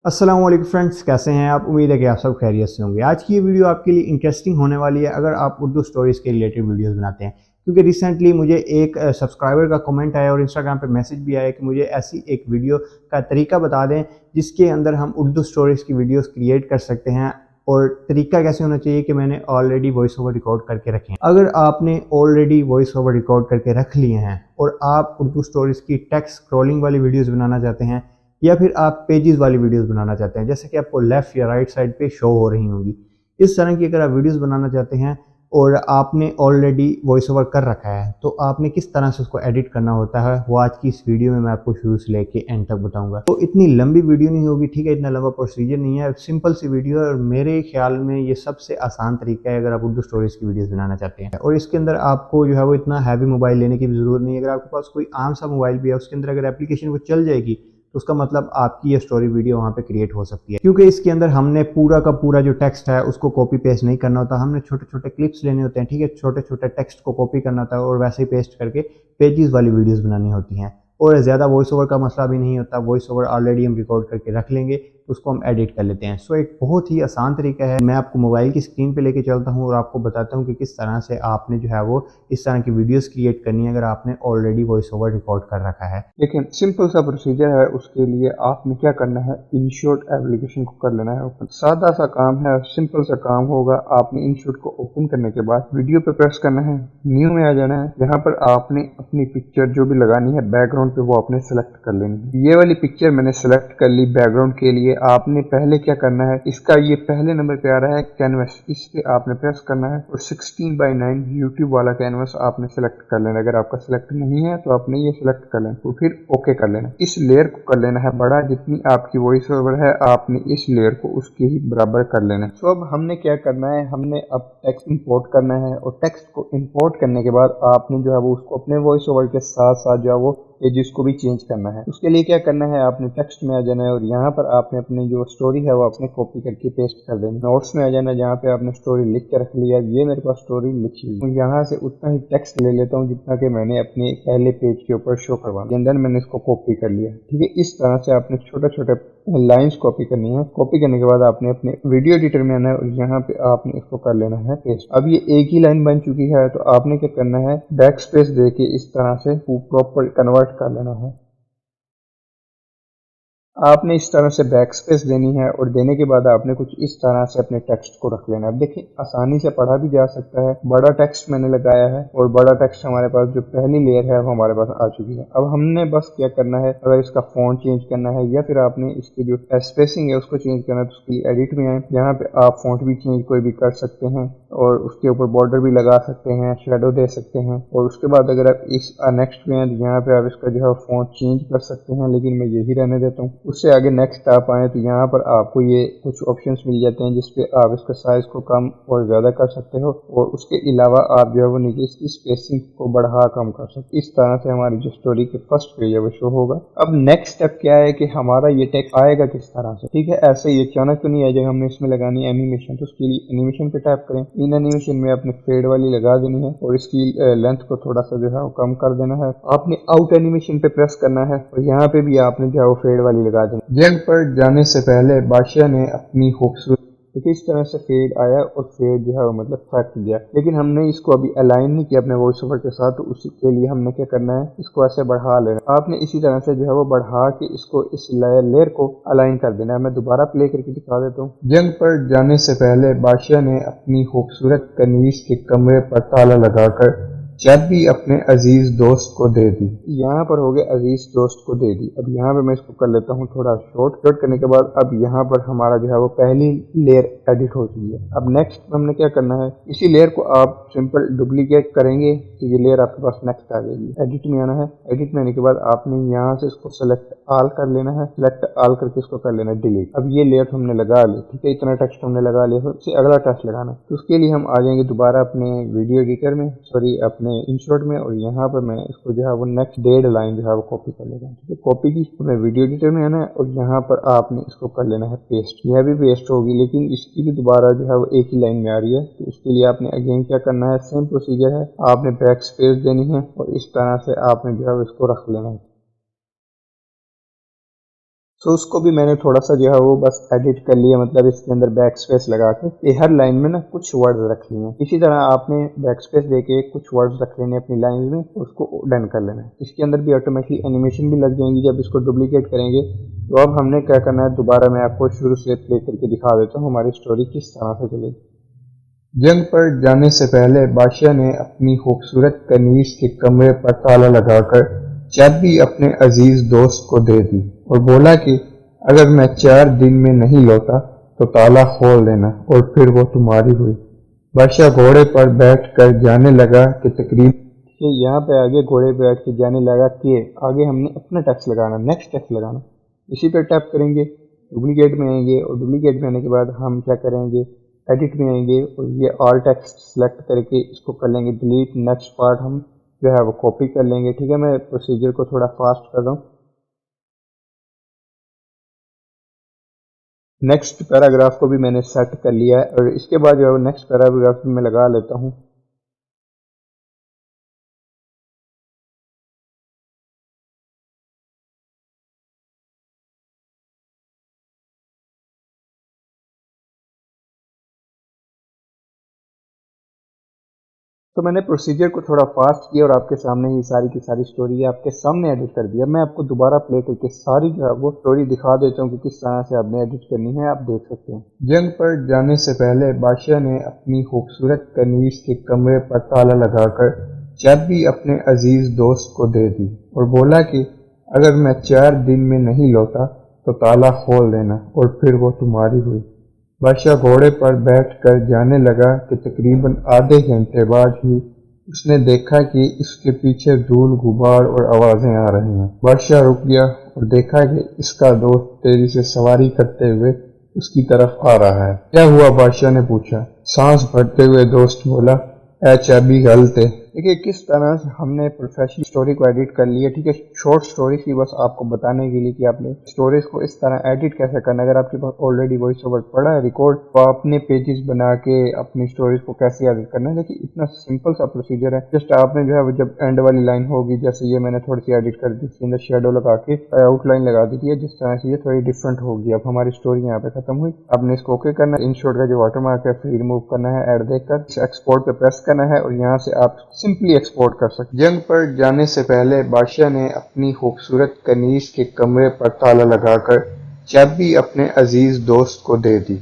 अस्सलाम वालेकुम फ्रेंड्स, कैसे हैं आप? उम्मीद है कि आप सब खैरियत से होंगे। आज की ये वीडियो आपके लिए इंटरेस्टिंग होने वाली है अगर आप उर्दू स्टोरीज़ के रिलेटेड वीडियोस बनाते हैं, क्योंकि रिसेंटली मुझे एक सब्सक्राइबर का कमेंट आया और इंस्टाग्राम पे मैसेज भी आया कि मुझे ऐसी एक वीडियो का तरीका बता दें जिसके अंदर हम उर्दू स्टोरीज़ की वीडियोस क्रिएट कर सकते हैं। और तरीका कैसे होना चाहिए कि मैंने ऑलरेडी वॉइस ओवर रिकॉर्ड करके रखे हैं। अगर आपने ऑलरेडी वॉइस ओवर रिकॉर्ड करके रख लिए हैं और आप उर्दू स्टोरीज़ की टेक्स्ट स्क्रॉलिंग वाली वीडियोज़ बनाना चाहते हैं या फिर आप पेजेस वाली वीडियोस बनाना चाहते हैं, जैसे कि आपको लेफ़्ट या राइट साइड पे शो हो रही होंगी, इस तरह की अगर आप वीडियोस बनाना चाहते हैं और आपने ऑलरेडी वॉइस ओवर कर रखा है, तो आपने किस तरह से उसको एडिट करना होता है वो आज की इस वीडियो में मैं आपको शुरू से लेके एंड तक बताऊंगा। तो इतनी लंबी वीडियो नहीं होगी, ठीक है, इतना लंबा प्रोसीजर नहीं है, सिंपल सी वीडियो है और मेरे ख्याल में ये सबसे आसान तरीका है अगर आप उर्दू स्टोरीज की वीडियोस बनाना चाहते हैं। और इसके अंदर आपको जो है वो इतना हैवी मोबाइल लेने की भी ज़रूरत नहीं है। अगर आपके पास कोई आम सा मोबाइल भी है, उसके अंदर अगर एप्लीकेशन वो चल जाएगी तो उसका मतलब आपकी ये स्टोरी वीडियो वहाँ पे क्रिएट हो सकती है, क्योंकि इसके अंदर हमने पूरा का पूरा जो टेक्स्ट है उसको कॉपी पेस्ट नहीं करना होता। हमने छोटे छोटे क्लिप्स लेने होते हैं, ठीक है, छोटे छोटे टेक्स्ट को कॉपी करना होता है और वैसे ही पेस्ट करके पेजेस वाली वीडियोस बनानी होती हैं। और ज़्यादा वॉइस ओवर का मसला भी नहीं होता, वॉइस ओवर ऑलरेडी हम रिकॉर्ड करके रख लेंगे तो उसको हम एडिट कर लेते हैं। सो एक बहुत ही आसान तरीका है। मैं आपको मोबाइल की स्क्रीन पे लेके चलता हूँ और आपको बताता हूँ कि किस तरह से आपने जो है वो इस तरह की वीडियोस क्रिएट करनी है अगर आपने ऑलरेडी वॉइस ओवर रिकॉर्ड कर रखा है। लेकिन सिंपल सा प्रोसीजर है। उसके लिए आपने क्या करना है, इनशॉट एप्लीकेशन को कर लेना है ओपन। सादा सा काम है, सिंपल सा काम होगा। आपने इनशॉट को ओपन करने के बाद वीडियो पे प्रेस करना है, न्यू में आ जाना है। यहाँ पर आपने अपनी पिक्चर जो भी लगानी है बैकग्राउंड पे वो आपने सेलेक्ट कर लेनी है। ये वाली पिक्चर मैंने सेलेक्ट कर ली बैकग्राउंड के लिए। आपने पहले क्या करना है, इसका ये पहले नंबर पे आ रहा है कैनवस, इस पे आपने प्रेस करना है और 16:9 यूट्यूब वाला कैनवस आपने सेलेक्ट कर लेना। अगर आपका सेलेक्ट नहीं है तो आपने ये सेलेक्ट कर लेना, तो फिर ओके कर लेना। इस लेयर को कर लेना है बड़ा, जितनी आपकी वॉइस ओवर है आपने इस लेयर को उसके ही बराबर कर लेना है। तो अब हमने क्या करना है, हमने अब टेक्स्ट इंपोर्ट करना है और टेक्स्ट को इंपोर्ट करने के बाद आपने जो है वो उसको अपने वॉइस ओवर के साथ साथ जो है वो पेजेस को भी चेंज करना है। उसके लिए क्या करना है, आपने टेक्स्ट में आ जाना है और यहाँ पर आपने अपनी जो स्टोरी है वो आपने कॉपी करके पेस्ट कर देना। नोट्स में आ जाना, जहाँ पे आपने स्टोरी लिख के रख लिया। ये मेरे पास स्टोरी लिखी हुई है, यहाँ से उतना ही टेक्स्ट ले लेता हूँ जितना कि मैंने अपने पहले पेज के ऊपर शो करवा दिया। अंदर मैंने इसको कॉपी कर लिया, ठीक है। इस तरह से आपने छोटे छोटे लाइंस कॉपी करनी है। कॉपी करने के बाद आपने अपने वीडियो एडिटर में आना है और यहाँ पे आपने इसको कर लेना है पेस्ट। अब ये एक ही लाइन बन चुकी है, तो आपने क्या करना है, बैक स्पेस दे के इस तरह से प्रॉपर कन्वर्ट कर लेना है। आपने इस तरह से बैक स्पेस देनी है और देने के बाद आपने कुछ इस तरह से अपने टेक्स्ट को रख लेना है। अब देखिए आसानी से पढ़ा भी जा सकता है। बड़ा टेक्स्ट मैंने लगाया है और बड़ा टेक्स्ट हमारे पास जो पहली लेयर है वो हमारे पास आ चुकी है। अब हमने बस क्या करना है, अगर इसका फॉन्ट चेंज करना है या फिर आपने इसकी जो स्पेसिंग है उसको चेंज करना है तो उसके लिए एडिट में आए। यहाँ पे आप फॉन्ट भी चेंज कोई भी कर सकते हैं और उसके ऊपर बॉर्डर भी लगा सकते हैं, शेडो दे सकते हैं। और उसके बाद अगर आप इस नेक्स्ट में हैं तो यहाँ पे आप इसका जो है फॉन्ट चेंज कर सकते हैं, लेकिन मैं यही रहने देता हूँ। उससे आगे नेक्स्ट आप आए तो यहाँ पर आपको ये कुछ ऑप्शंस मिल जाते हैं जिसपे आप इसका साइज को कम और ज्यादा कर सकते हो और उसके अलावा आप जो है वो नीचे इसकी स्पेसिंग को बढ़ा कम कर सकते। इस तरह से हमारी जो स्टोरी के फर्स्ट पेज है वो शो होगा। अब नेक्स्ट स्टेप क्या है कि हमारा ये टेक्स्ट आएगा किस तरह से, ठीक है। ऐसे ही अचानक तो नहीं आ जाएगा, हमने इसमें लगानी है एनिमेशन। तो उसके लिए एनिमेशन पे टैप करें। इन एनिमेशन में आपने फेड वाली लगा देनी है और इसकी लेंथ को थोड़ा सा जो है वो कम कर देना है। आपने आउट एनिमेशन पे प्रेस करना है और यहाँ पे भी आपने जो है वो फेड वाली लगा देनी। जंग पर जाने से पहले बादशाह ने अपनी खूबसूरत, देखिए इस तरह से फेड आया और फेड जो है वो मतलब फट गया, लेकिन हमने इसको अभी अलाइन नहीं किया अपने वॉइस ओवर के साथ। तो उसी के लिए हमने क्या करना है, इसको ऐसे बढ़ा लेना। आपने इसी तरह से जो है वो बढ़ा के इसको इस लेयर को अलाइन कर देना है। मैं दोबारा प्ले करके दिखा देता हूँ। जंग पर जाने से पहले बादशाह ने अपनी खूबसूरत कनीज के कमरे पर ताला लगाकर चाबी अपने अजीज दोस्त को दे दी। यहाँ पर हो गया अजीज दोस्त को दे दी। अब यहाँ पे मैं इसको कर लेता हूँ थोड़ा शॉर्ट करने के बाद अब यहाँ पर हमारा जो है वो पहली लेयर एडिट हो चुकी है। अब नेक्स्ट हमने क्या करना है, इसी लेयर को आप सिंपल डुप्लीकेट करेंगे तो ये लेयर आपके पास नेक्स्ट आ जाएगी। एडिट में आना है, एडिट में आने के बाद आपने यहाँ से इसको सेलेक्ट ऑल कर लेना है। सेलेक्ट ऑल करके इसको कर लेना है डिलीट। अब ये लेयर हमने लगा ली, ठीक है, इतना टेक्स्ट हमने लगा लिया। फिर अगला टेक्स्ट लगाना, तो उसके लिए हम आ जाएंगे दोबारा अपने वीडियो एडिटर में, सॉरी अपने इनशॉट में, और यहाँ पर मैं इसको जो है वो नेक्स्ट 1.5 लाइन जो है वो कॉपी कर लेता हूँ, ठीक है। कॉपी की हमें वीडियो एडिटर में आना है और यहाँ पर आपने इसको कर लेना है पेस्ट। यह भी पेस्ट होगी लेकिन इसकी भी दोबारा जो है वो एक ही लाइन में आ रही है। तो उसके लिए आपने अगेन क्या करना है, सेम प्रोसीजर है। आपने बैक स्पेस देनी है और इस तरह से आपने जो है इसको रख लेना है। तो उसको भी मैंने थोड़ा सा जो है वो बस एडिट कर लिया, मतलब इसके अंदर बैक स्पेस लगा के ये हर लाइन में ना कुछ वर्ड्स रख लिए हैं। इसी तरह आपने बैक स्पेस देके कुछ वर्ड्स रख लेने अपनी लाइन में, उसको डन कर लेना है। इसके अंदर भी ऑटोमेटिकली एनिमेशन भी लग जाएंगी। जब इसको डुप्लीकेट करेंगे तो अब हमने क्या करना है, दोबारा मैं आपको शुरू से प्ले करके दिखा देता हूँ हमारी स्टोरी किस तरह से चलेगी। जंग पर जाने से पहले बादशाह ने अपनी खूबसूरत कनीज के कमरे पर ताला लगाकर चाबी अपने अजीज दोस्त को दे दी और बोला कि अगर मैं 4 दिन में नहीं लौटा तो ताला खोल देना, और फिर वो तुम्हारी हुई। बादशाह घोड़े पर बैठ कर जाने लगा कि तकरीब यहाँ पे आगे घोड़े पर बैठ के जाने लगा कि आगे हमने अपना टेक्स्ट लगाना, नेक्स्ट टेक्स्ट लगाना। इसी पर टैप करेंगे, डुप्लीकेट में आएंगे और डुप्लीकेट में आने के बाद हम क्या करेंगे, एडिट में आएंगे और ये ऑल टेक्स्ट सेलेक्ट करके इसको कर लेंगे डिलीट। नेक्स्ट पार्ट हम जो है वो कॉपी कर लेंगे। ठीक है, मैं प्रोसीजर को थोड़ा फास्ट कर रहा हूँ। नेक्स्ट पैराग्राफ को भी मैंने सेट कर लिया है और इसके बाद जो है नेक्स्ट पैराग्राफ में लगा लेता हूँ। तो मैंने प्रोसीजर को थोड़ा फास्ट किया और आपके सामने ये सारी की सारी स्टोरी है आपके सामने एडिट कर दिया। मैं आपको दोबारा प्ले करके सारी जो है वो स्टोरी दिखा देता हूँ कि किस तरह से आपने एडिट करनी है, आप देख सकते हैं। जंग पर जाने से पहले बादशाह ने अपनी खूबसूरत कनीज के कमरे पर ताला लगाकर चाबी अपने अजीज दोस्त को दे दी और बोला कि अगर मैं 4 दिन में नहीं लौटा तो ताला खोल देना, और फिर वो तुम्हारी हुई। बादशाह घोड़े पर बैठ कर जाने लगा कि तकरीबन आधे घंटे बाद ही उसने देखा कि इसके पीछे धूल गुबार और आवाजें आ रही हैं। बादशाह रुक गया और देखा कि इसका दोस्त तेजी से सवारी करते हुए उसकी तरफ आ रहा है। क्या हुआ, बादशाह ने पूछा। सांस भरते हुए दोस्त बोला, ए चाबी गलत है। देखिए किस तरह से हमने प्रोफेशनल स्टोरी को एडिट कर लिया। ठीक है, शॉर्ट स्टोरी थी बस आपको बताने के लिए कि आपने स्टोरीज को इस तरह एडिट कैसे करना है। अगर आपके पास ऑलरेडी वॉइस ओवर पड़ा है रिकॉर्ड, तो आपने पेजेस बना के अपनी स्टोरीज को कैसे एडिट करना है। देखिए इतना सिंपल सा प्रोसीजर है। जस्ट आपने जो है जब एंड वाली लाइन होगी, जैसे ये मैंने थोड़ी सी एडिट कर दी, इसके अंदर शेडो लगा के आउटलाइन लगा दी है, जिस तरह से ये थोड़ी डिफरेंट होगी। अब हमारी स्टोरी यहाँ पे खत्म हुई। आपने इसको ओके करना है, इन शॉर्ट का जो वाटरमार्क है फिर रिमूव करना है, ऐड देखकर एक्सपोर्ट पे प्रेस करना है और यहाँ से आप सिंपली एक्सपोर्ट कर सकते। जंग पर जाने से पहले बादशाह ने अपनी खूबसूरत कनीज के कमरे पर ताला लगाकर चाबी अपने अजीज दोस्त को दे दी।